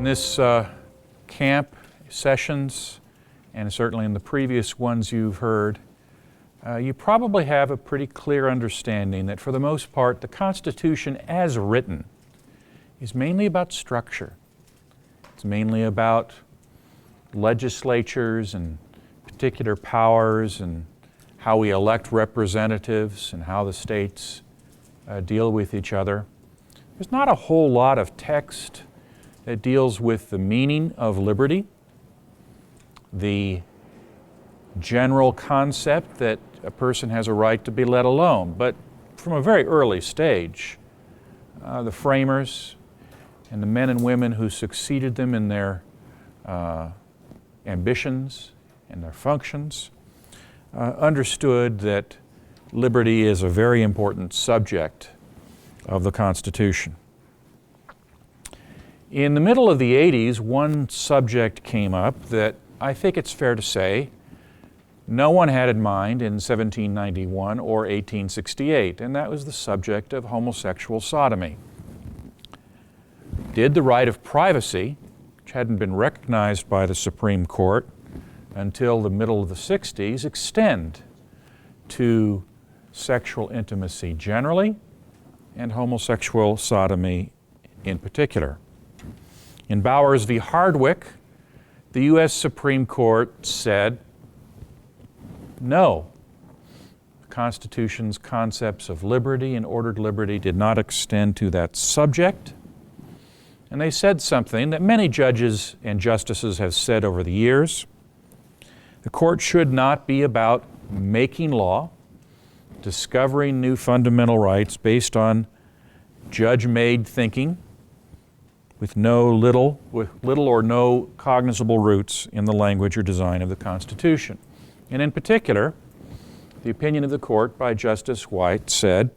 this camp sessions, and certainly in the previous ones you've heard, you probably have a pretty clear understanding that for the most part the Constitution as written is mainly about structure. It's mainly about legislatures and particular powers and how we elect representatives and how the states deal with each other. There's not a whole lot of text that deals with the meaning of liberty, the general concept that a person has a right to be let alone. But from a very early stage, the framers and the men and women who succeeded them in their ambitions and their functions understood that liberty is a very important subject of the Constitution. In the middle of the 80s, one subject came up that I think it's fair to say no one had in mind in 1791 or 1868, and that was the subject of homosexual sodomy. Did the right of privacy, which hadn't been recognized by the Supreme Court until the middle of the 60s, extend to sexual intimacy generally and homosexual sodomy in particular? In Bowers v. Hardwick, the U.S. Supreme Court said, no, the Constitution's concepts of liberty and ordered liberty did not extend to that subject. And they said something that many judges and justices have said over the years. The court should not be about making law, discovering new fundamental rights based on judge-made thinking with little or no cognizable roots in the language or design of the Constitution. And in particular, the opinion of the court by Justice White said,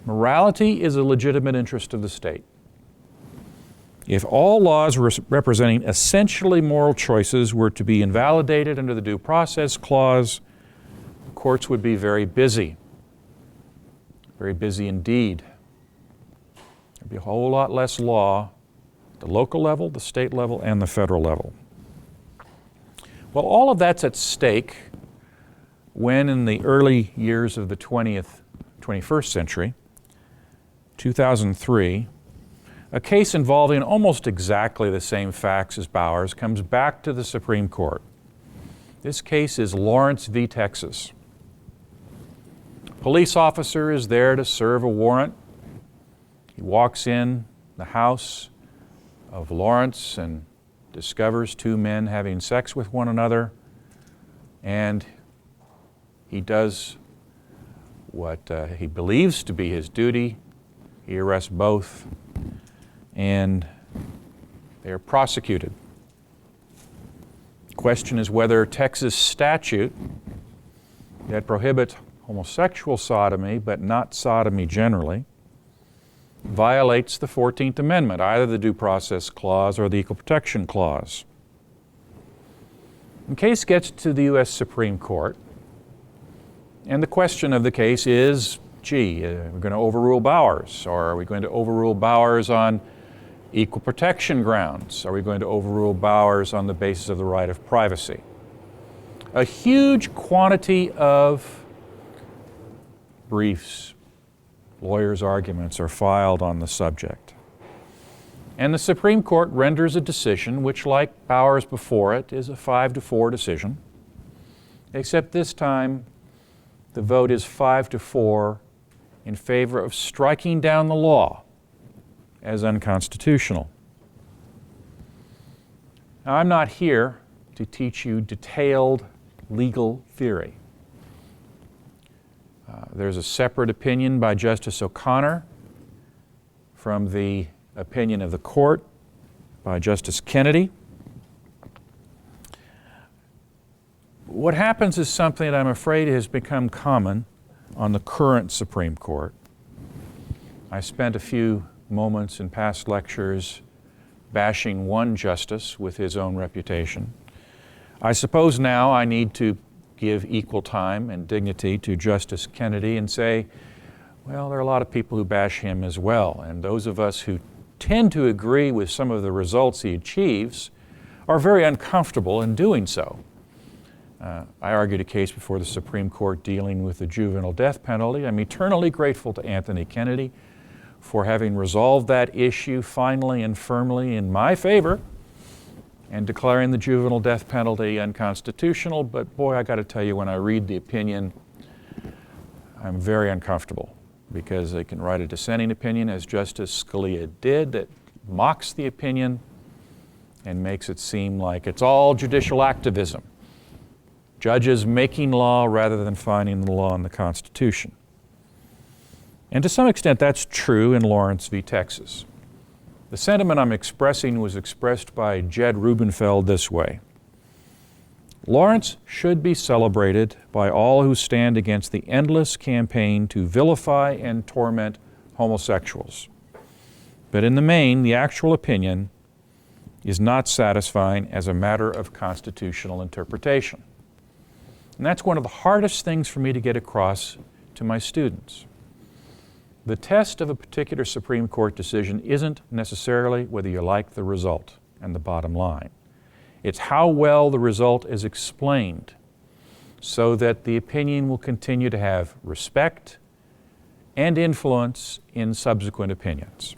morality is a legitimate interest of the state. If all laws representing essentially moral choices were to be invalidated under the Due Process Clause, courts would be very busy indeed. There'd be a whole lot less law at the local level, the state level, and the federal level. Well, all of that's at stake when in the early years of the 21st century, 2003, a case involving almost exactly the same facts as Bowers comes back to the Supreme Court. This case is Lawrence v. Texas. A police officer is there to serve a warrant. He walks in the house of Lawrence and discovers two men having sex with one another, and he does what he believes to be his duty. He arrests both, and they are prosecuted. The question is whether Texas statute that prohibits homosexual sodomy, but not sodomy generally, violates the 14th Amendment, either the Due Process Clause or the Equal Protection Clause. The case gets to the U.S. Supreme Court, and the question of the case is, we're going to overrule Bowers, or are we going to overrule Bowers on equal protection grounds? Are we going to overrule Bowers on the basis of the right of privacy? A huge quantity of briefs, lawyers' arguments are filed on the subject. And the Supreme Court renders a decision which, like Bowers before it, is a 5-4 decision, except this time the vote is 5-4 in favor of striking down the law as unconstitutional. Now, I'm not here to teach you detailed legal theory. There's a separate opinion by Justice O'Connor from the opinion of the court by Justice Kennedy. What happens is something that I'm afraid has become common on the current Supreme Court. I spent a few moments in past lectures bashing one justice with his own reputation. I suppose now I need to give equal time and dignity to Justice Kennedy and say, well, there are a lot of people who bash him as well, and those of us who tend to agree with some of the results he achieves, are very uncomfortable in doing so. I argued a case before the Supreme Court dealing with the juvenile death penalty. I'm eternally grateful to Anthony Kennedy for having resolved that issue finally and firmly in my favor and declaring the juvenile death penalty unconstitutional. But boy, I got to tell you, when I read the opinion, I'm very uncomfortable, because they can write a dissenting opinion, as Justice Scalia did, that mocks the opinion and makes it seem like it's all judicial activism. Judges making law rather than finding the law in the Constitution. And to some extent that's true in Lawrence v. Texas. The sentiment I'm expressing was expressed by Jed Rubenfeld this way: Lawrence should be celebrated by all who stand against the endless campaign to vilify and torment homosexuals. But in the main, the actual opinion is not satisfying as a matter of constitutional interpretation. And that's one of the hardest things for me to get across to my students. The test of a particular Supreme Court decision isn't necessarily whether you like the result and the bottom line. It's how well the result is explained so that the opinion will continue to have respect and influence in subsequent opinions.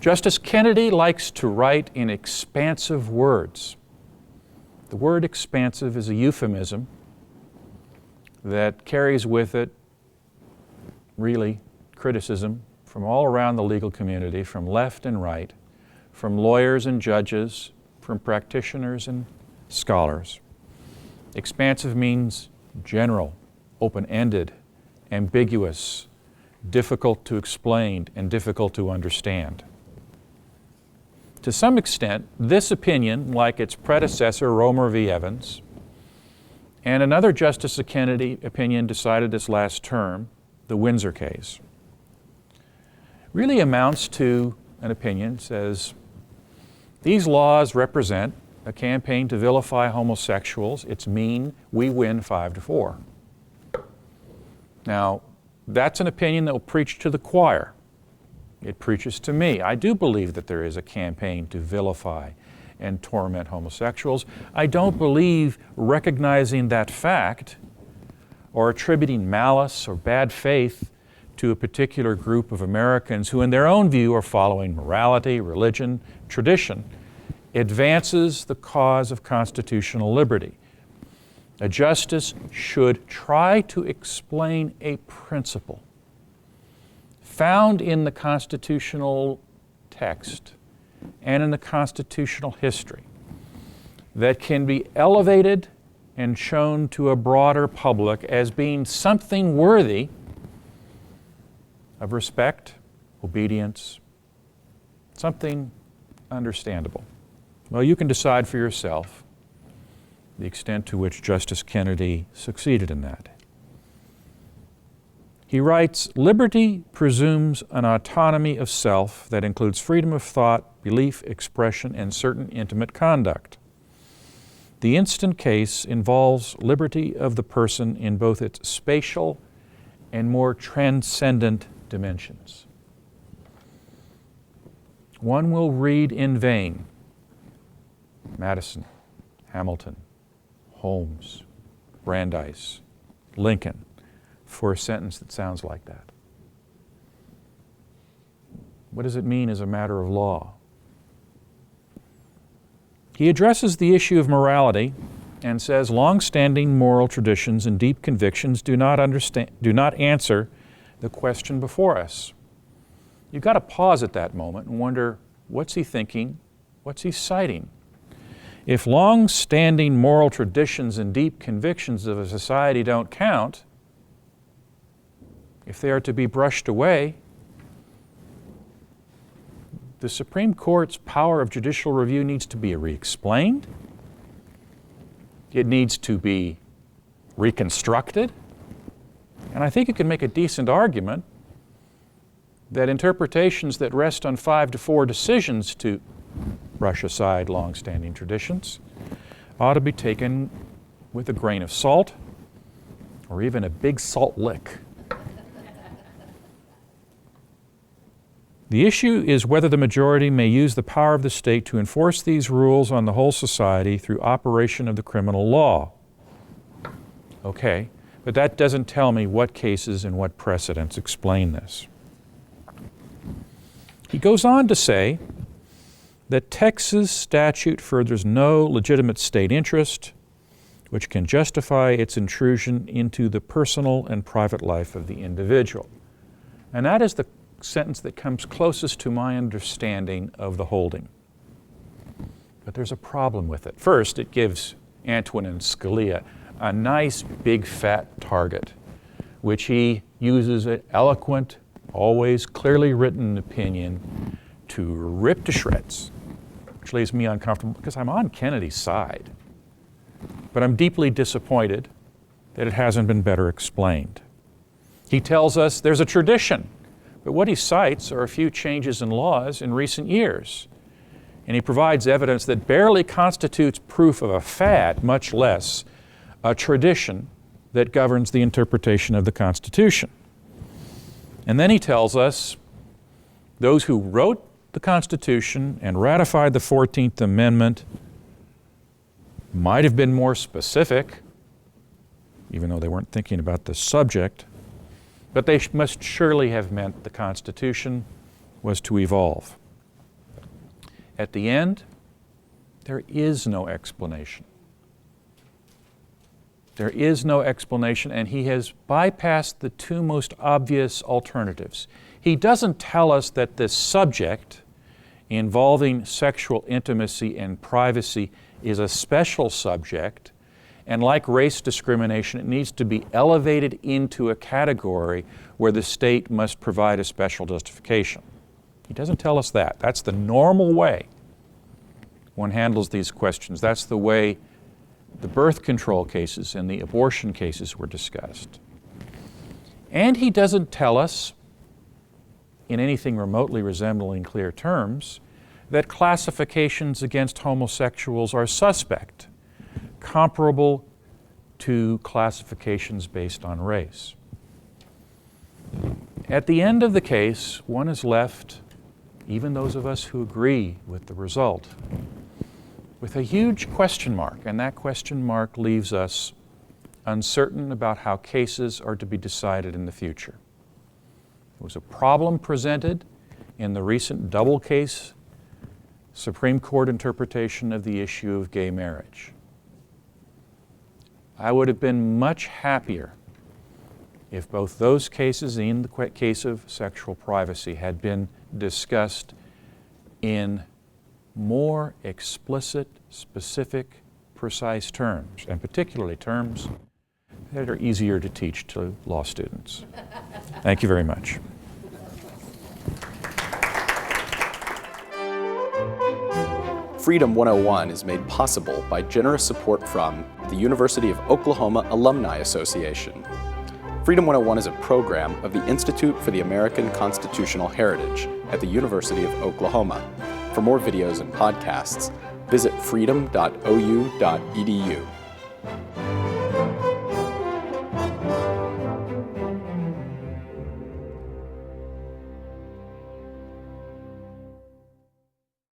Justice Kennedy likes to write in expansive words. The word expansive is a euphemism that carries with it really criticism from all around the legal community, from left and right, from lawyers and judges, from practitioners and scholars. Expansive means general, open-ended, ambiguous, difficult to explain, and difficult to understand. To some extent, this opinion, like its predecessor, Romer v. Evans, and another Justice Kennedy opinion decided this last term, the Windsor case, really amounts to an opinion that says, these laws represent a campaign to vilify homosexuals. It's mean. We win 5-4. Now, that's an opinion that will preach to the choir. It preaches to me. I do believe that there is a campaign to vilify and torment homosexuals. I don't believe recognizing that fact or attributing malice or bad faith to a particular group of Americans who in their own view are following morality, religion, tradition, advances the cause of constitutional liberty. A justice should try to explain a principle found in the constitutional text and in the constitutional history that can be elevated and shown to a broader public as being something worthy of respect, obedience, something understandable. Well, you can decide for yourself the extent to which Justice Kennedy succeeded in that. He writes, liberty presumes an autonomy of self that includes freedom of thought, belief, expression, and certain intimate conduct. The instant case involves liberty of the person in both its spatial and more transcendent dimensions. One will read in vain Madison, Hamilton, Holmes, Brandeis, Lincoln, for a sentence that sounds like that. What does it mean as a matter of law? He addresses the issue of morality and says long-standing moral traditions and deep convictions do not answer the question before us. You've got to pause at that moment and wonder, what's he thinking? What's he citing? If long-standing moral traditions and deep convictions of a society don't count, if they are to be brushed away, the Supreme Court's power of judicial review needs to be re-explained. It needs to be reconstructed. And I think you can make a decent argument that interpretations that rest on 5-4 decisions to brush aside long-standing traditions ought to be taken with a grain of salt or even a big salt lick. The issue is whether the majority may use the power of the state to enforce these rules on the whole society through operation of the criminal law. Okay, but that doesn't tell me what cases and what precedents explain this. He goes on to say that Texas statute furthers no legitimate state interest which can justify its intrusion into the personal and private life of the individual. And that is the sentence that comes closest to my understanding of the holding. But there's a problem with it. First, it gives Antonin Scalia a nice big fat target, which he uses an eloquent, always clearly written opinion to rip to shreds, which leaves me uncomfortable because I'm on Kennedy's side. But I'm deeply disappointed that it hasn't been better explained. He tells us there's a tradition, but what he cites are a few changes in laws in recent years. And he provides evidence that barely constitutes proof of a fad, much less a tradition that governs the interpretation of the Constitution. And then he tells us those who wrote the Constitution and ratified the 14th Amendment might have been more specific, even though they weren't thinking about the subject, but they must surely have meant the Constitution was to evolve. At the end, there is no explanation. There is no explanation, and he has bypassed the two most obvious alternatives. He doesn't tell us that this subject involving sexual intimacy and privacy is a special subject, and like race discrimination, it needs to be elevated into a category where the state must provide a special justification. He doesn't tell us that. That's the normal way one handles these questions. That's the way the birth control cases and the abortion cases were discussed. And he doesn't tell us, in anything remotely resembling clear terms, that classifications against homosexuals are suspect, comparable to classifications based on race. At the end of the case, one is left, even those of us who agree with the result, with a huge question mark, and that question mark leaves us uncertain about how cases are to be decided in the future. There was a problem presented in the recent double case Supreme Court interpretation of the issue of gay marriage. I would have been much happier if both those cases and the case of sexual privacy had been discussed in more explicit, specific, precise terms, and particularly terms that are easier to teach to law students. Thank you very much. Freedom 101 is made possible by generous support from the University of Oklahoma Alumni Association. Freedom 101 is a program of the Institute for the American Constitutional Heritage at the University of Oklahoma. For more videos and podcasts, visit freedom.ou.edu.